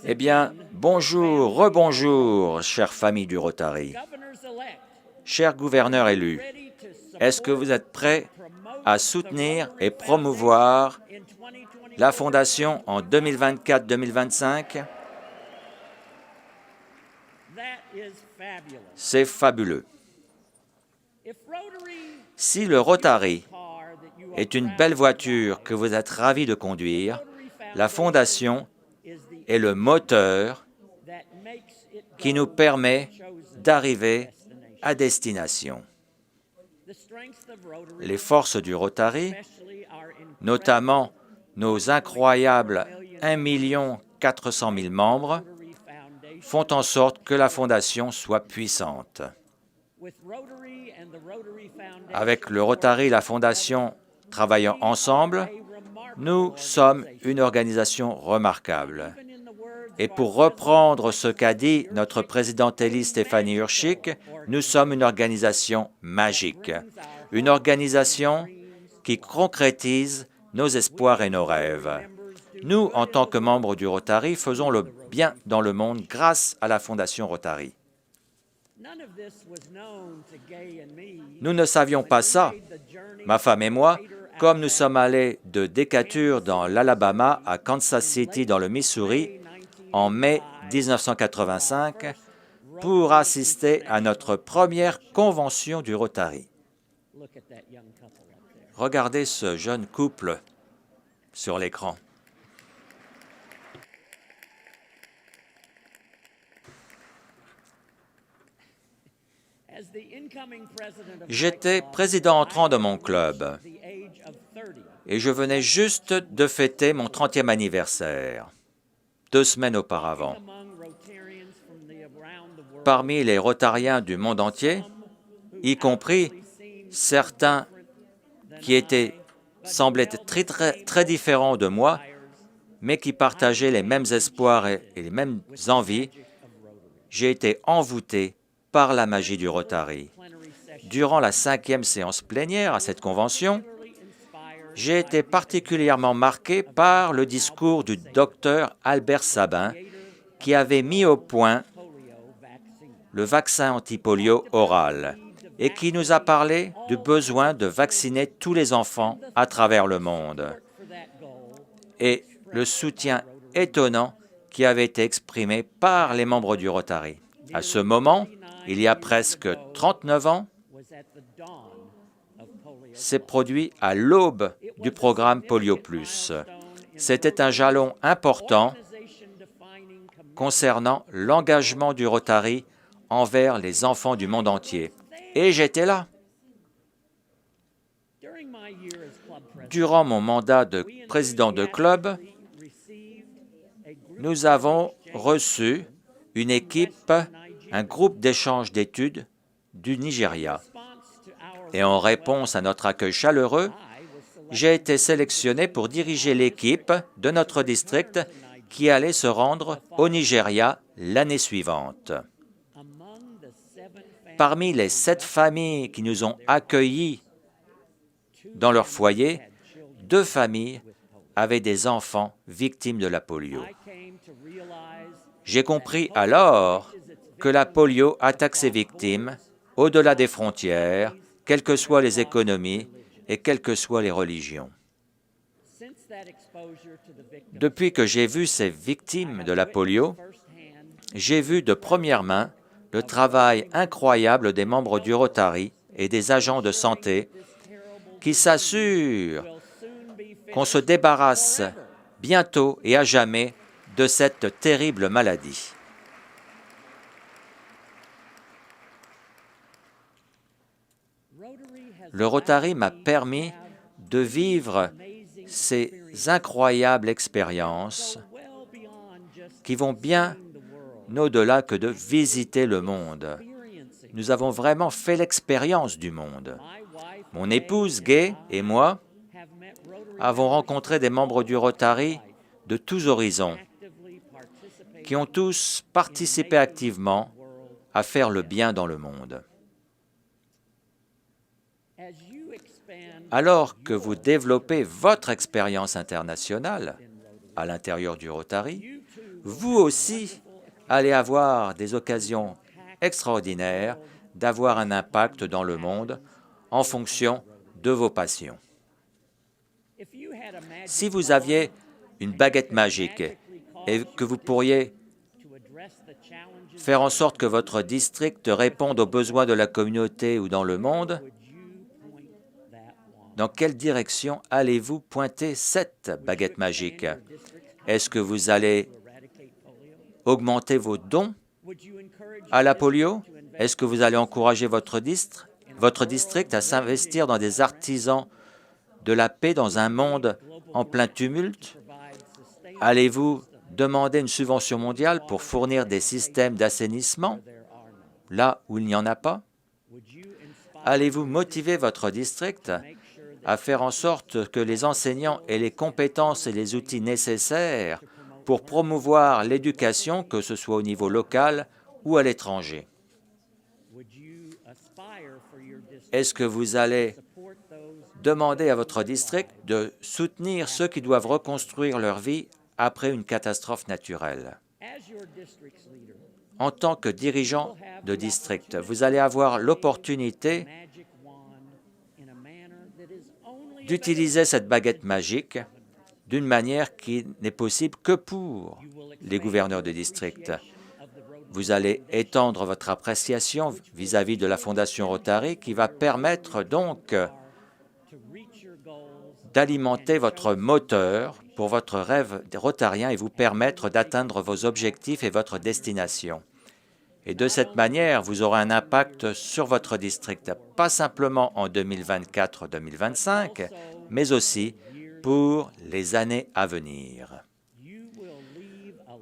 Eh bien, bonjour, rebonjour, chère famille du Rotary. Chers gouverneurs élus, est-ce que vous êtes prêts à soutenir et promouvoir la Fondation en 2024-2025? C'est fabuleux. Si le Rotary est une belle voiture que vous êtes ravis de conduire, la Fondation est le moteur qui nous permet d'arriver à destination. Les forces du Rotary, notamment nos incroyables 1 400 000 membres, font en sorte que la Fondation soit puissante. Avec le Rotary et la Fondation travaillant ensemble, nous sommes une organisation remarquable. Et pour reprendre ce qu'a dit notre présidente élue Stéphanie Urschik, nous sommes une organisation magique, une organisation qui concrétise nos espoirs et nos rêves. Nous, en tant que membres du Rotary, faisons le bien dans le monde grâce à la Fondation Rotary. Nous ne savions pas ça, ma femme et moi, comme nous sommes allés de Decatur dans l'Alabama à Kansas City dans le Missouri en mai 1985 pour assister à notre première convention du Rotary. Regardez ce jeune couple sur l'écran. J'étais président entrant de mon club et je venais juste de fêter mon 30e anniversaire, 2 semaines auparavant. Parmi les Rotariens du monde entier, y compris certains qui semblaient très différents de moi, mais qui partageaient les mêmes espoirs et les mêmes envies, j'ai été envoûté par la magie du Rotary. Durant la 5e séance plénière à cette convention, j'ai été particulièrement marqué par le discours du docteur Albert Sabin, qui avait mis au point le vaccin anti-polio oral et qui nous a parlé du besoin de vacciner tous les enfants à travers le monde et le soutien étonnant qui avait été exprimé par les membres du Rotary. À ce moment, il y a presque 39 ans, s'est produit à l'aube du programme Polio+. C'était un jalon important concernant l'engagement du Rotary envers les enfants du monde entier. Et j'étais là. Durant mon mandat de président de club, nous avons reçu une équipe, un groupe d'échange d'études du Nigeria. Et en réponse à notre accueil chaleureux, j'ai été sélectionné pour diriger l'équipe de notre district qui allait se rendre au Nigeria l'année suivante. Parmi les 7 familles qui nous ont accueillis dans leur foyer, 2 familles avaient des enfants victimes de la polio. J'ai compris alors que la polio attaque ses victimes au-delà des frontières, quelles que soient les économies et quelles que soient les religions. Depuis que j'ai vu ces victimes de la polio, j'ai vu de première main le travail incroyable des membres du Rotary et des agents de santé qui s'assurent qu'on se débarrasse bientôt et à jamais de cette terrible maladie. Le Rotary m'a permis de vivre ces incroyables expériences qui vont bien au-delà que de visiter le monde. Nous avons vraiment fait l'expérience du monde. Mon épouse Gay et moi avons rencontré des membres du Rotary de tous horizons qui ont tous participé activement à faire le bien dans le monde. Alors que vous développez votre expérience internationale à l'intérieur du Rotary, vous aussi allez avoir des occasions extraordinaires d'avoir un impact dans le monde en fonction de vos passions. Si vous aviez une baguette magique et que vous pourriez faire en sorte que votre district réponde aux besoins de la communauté ou dans le monde, dans quelle direction allez-vous pointer cette baguette magique? Est-ce que vous allez augmenter vos dons à la polio? Est-ce que vous allez encourager votre district à s'investir dans des artisans de la paix dans un monde en plein tumulte? Allez-vous demander une subvention mondiale pour fournir des systèmes d'assainissement là où il n'y en a pas? Allez-vous motiver votre district à faire en sorte que les enseignants aient les compétences et les outils nécessaires pour promouvoir l'éducation, que ce soit au niveau local ou à l'étranger? Est-ce que vous allez demander à votre district de soutenir ceux qui doivent reconstruire leur vie après une catastrophe naturelle? En tant que dirigeant de district, vous allez avoir l'opportunité d'utiliser cette baguette magique d'une manière qui n'est possible que pour les gouverneurs de district. Vous allez étendre votre appréciation vis-à-vis de la Fondation Rotary qui va permettre donc d'alimenter votre moteur pour votre rêve rotarien et vous permettre d'atteindre vos objectifs et votre destination. Et de cette manière, vous aurez un impact sur votre district, pas simplement en 2024-2025, mais aussi pour les années à venir.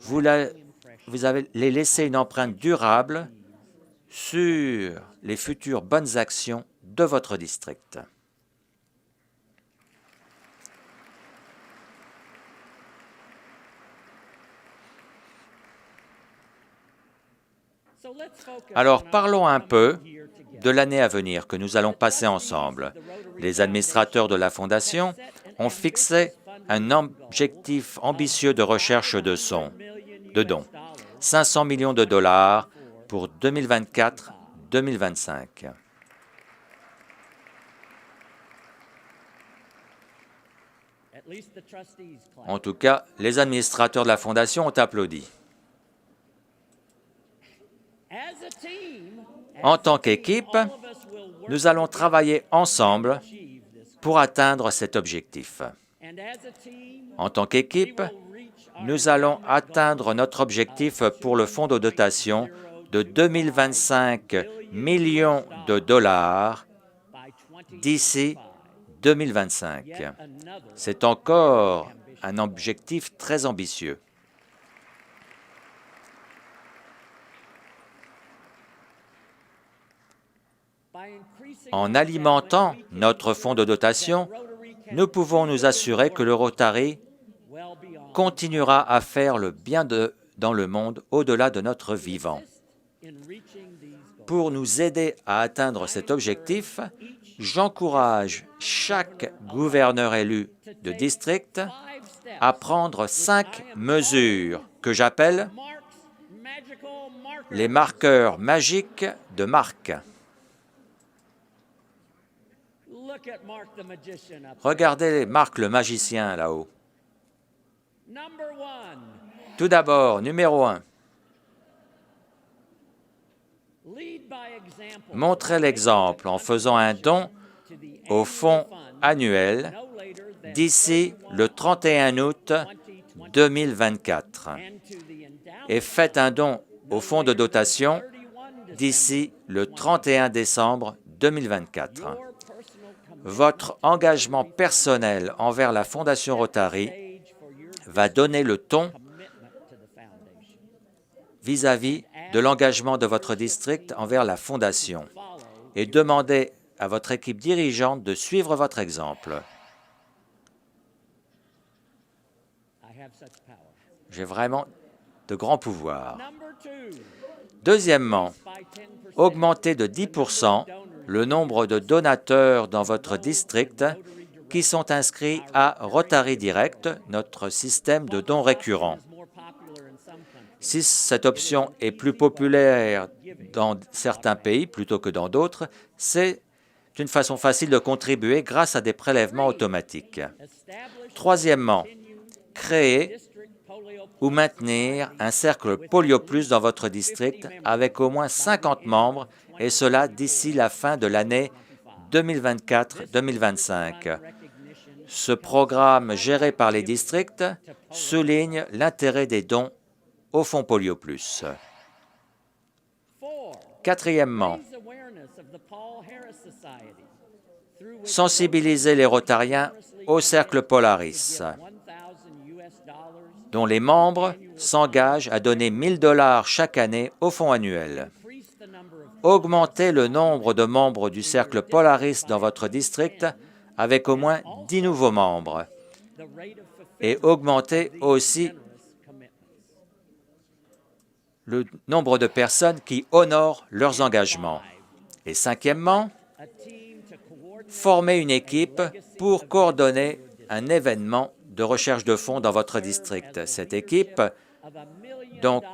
Vous allez laisser une empreinte durable sur les futures bonnes actions de votre district. Alors, parlons un peu de l'année à venir que nous allons passer ensemble. Les administrateurs de la Fondation ont fixé un objectif ambitieux de recherche de dons, 500 millions de dollars pour 2024-2025. En tout cas, les administrateurs de la Fondation ont applaudi. En tant qu'équipe, nous allons travailler ensemble pour atteindre cet objectif. En tant qu'équipe, nous allons atteindre notre objectif pour le fonds de dotation de 2025 millions de dollars d'ici 2025. C'est encore un objectif très ambitieux. En alimentant notre fonds de dotation, nous pouvons nous assurer que le Rotary continuera à faire le bien dans le monde au-delà de notre vivant. Pour nous aider à atteindre cet objectif, j'encourage chaque gouverneur élu de district à prendre 5 mesures que j'appelle les marqueurs magiques de Marc. Regardez Marc le magicien là-haut. Tout d'abord, numéro 1. Montrez l'exemple en faisant un don au fonds annuel d'ici le 31 août 2024 et faites un don au fonds de dotation d'ici le 31 décembre 2024. Votre engagement personnel envers la Fondation Rotary va donner le ton vis-à-vis de l'engagement de votre district envers la Fondation et demandez à votre équipe dirigeante de suivre votre exemple. J'ai vraiment de grands pouvoirs. Deuxièmement, augmentez de 10% le nombre de donateurs dans votre district qui sont inscrits à Rotary Direct, notre système de dons récurrents. Si cette option est plus populaire dans certains pays plutôt que dans d'autres, c'est une façon facile de contribuer grâce à des prélèvements automatiques. Troisièmement, créer ou maintenir un cercle Polio Plus dans votre district avec au moins 50 membres, et cela d'ici la fin de l'année 2024-2025. Ce programme géré par les districts souligne l'intérêt des dons au Fonds Polio Plus. Quatrièmement, sensibiliser les Rotariens au Cercle Polaris, dont les membres s'engagent à donner 1 000 $ chaque année au fonds annuel. Augmentez le nombre de membres du Cercle Polaris dans votre district avec au moins 10 nouveaux membres et augmentez aussi le nombre de personnes qui honorent leurs engagements. Et cinquièmement, formez une équipe pour coordonner un événement de recherche de fonds dans votre district. Cette équipe donc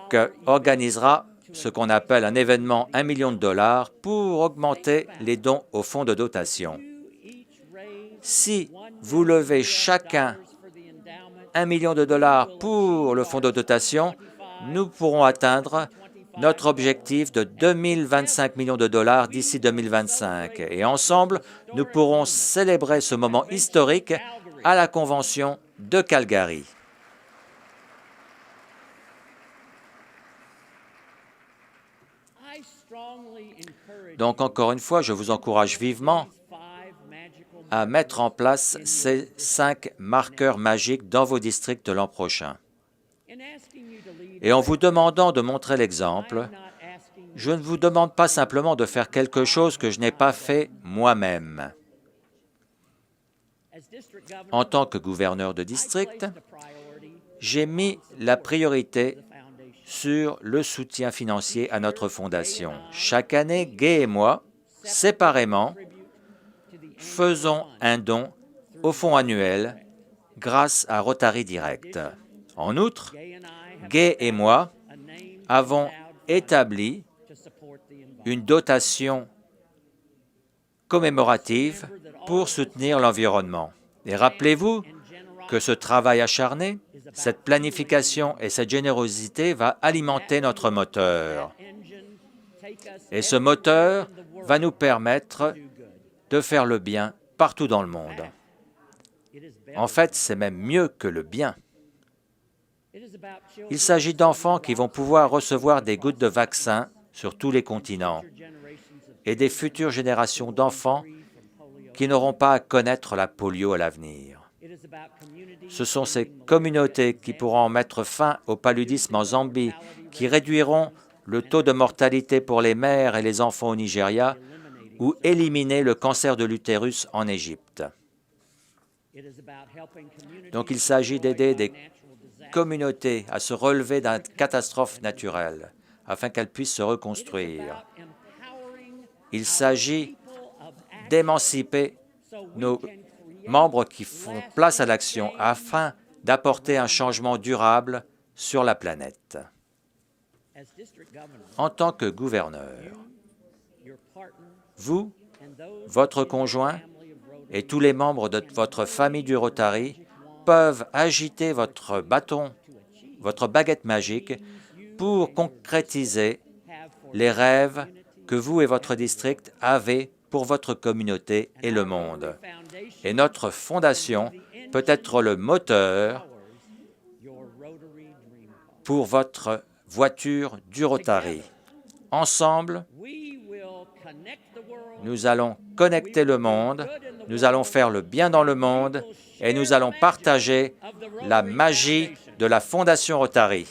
organisera ce qu'on appelle un événement 1 million $ pour augmenter les dons au fonds de dotation. Si vous levez chacun 1 million $ pour le fonds de dotation, nous pourrons atteindre notre objectif de 2025 millions $ d'ici 2025. Et ensemble, nous pourrons célébrer ce moment historique à la Convention de Calgary. Donc, encore une fois, je vous encourage vivement à mettre en place ces 5 marqueurs magiques dans vos districts l'an prochain. Et en vous demandant de montrer l'exemple, je ne vous demande pas simplement de faire quelque chose que je n'ai pas fait moi-même. En tant que gouverneur de district, j'ai mis la priorité sur le soutien financier à notre fondation. Chaque année, Gay et moi, séparément, faisons un don au fonds annuel grâce à Rotary Direct. En outre, Gay et moi avons établi une dotation commémorative pour soutenir l'environnement. Et rappelez-vous que ce travail acharné, cette planification et cette générosité va alimenter notre moteur. Et ce moteur va nous permettre de faire le bien partout dans le monde. En fait, c'est même mieux que le bien. Il s'agit d'enfants qui vont pouvoir recevoir des gouttes de vaccin sur tous les continents et des futures générations d'enfants qui n'auront pas à connaître la polio à l'avenir. Ce sont ces communautés qui pourront mettre fin au paludisme en Zambie, qui réduiront le taux de mortalité pour les mères et les enfants au Nigeria ou éliminer le cancer de l'utérus en Égypte. Donc il s'agit d'aider des communautés à se relever d'une catastrophe naturelle afin qu'elles puissent se reconstruire. Il s'agit d'émanciper nos membres qui font place à l'action afin d'apporter un changement durable sur la planète. En tant que gouverneur, vous, votre conjoint et tous les membres de votre famille du Rotary peuvent agiter votre bâton, votre baguette magique pour concrétiser les rêves que vous et votre district avez pour votre communauté et le monde. Et notre fondation peut être le moteur pour votre voiture du Rotary. Ensemble, nous allons connecter le monde, nous allons faire le bien dans le monde et nous allons partager la magie de la Fondation Rotary.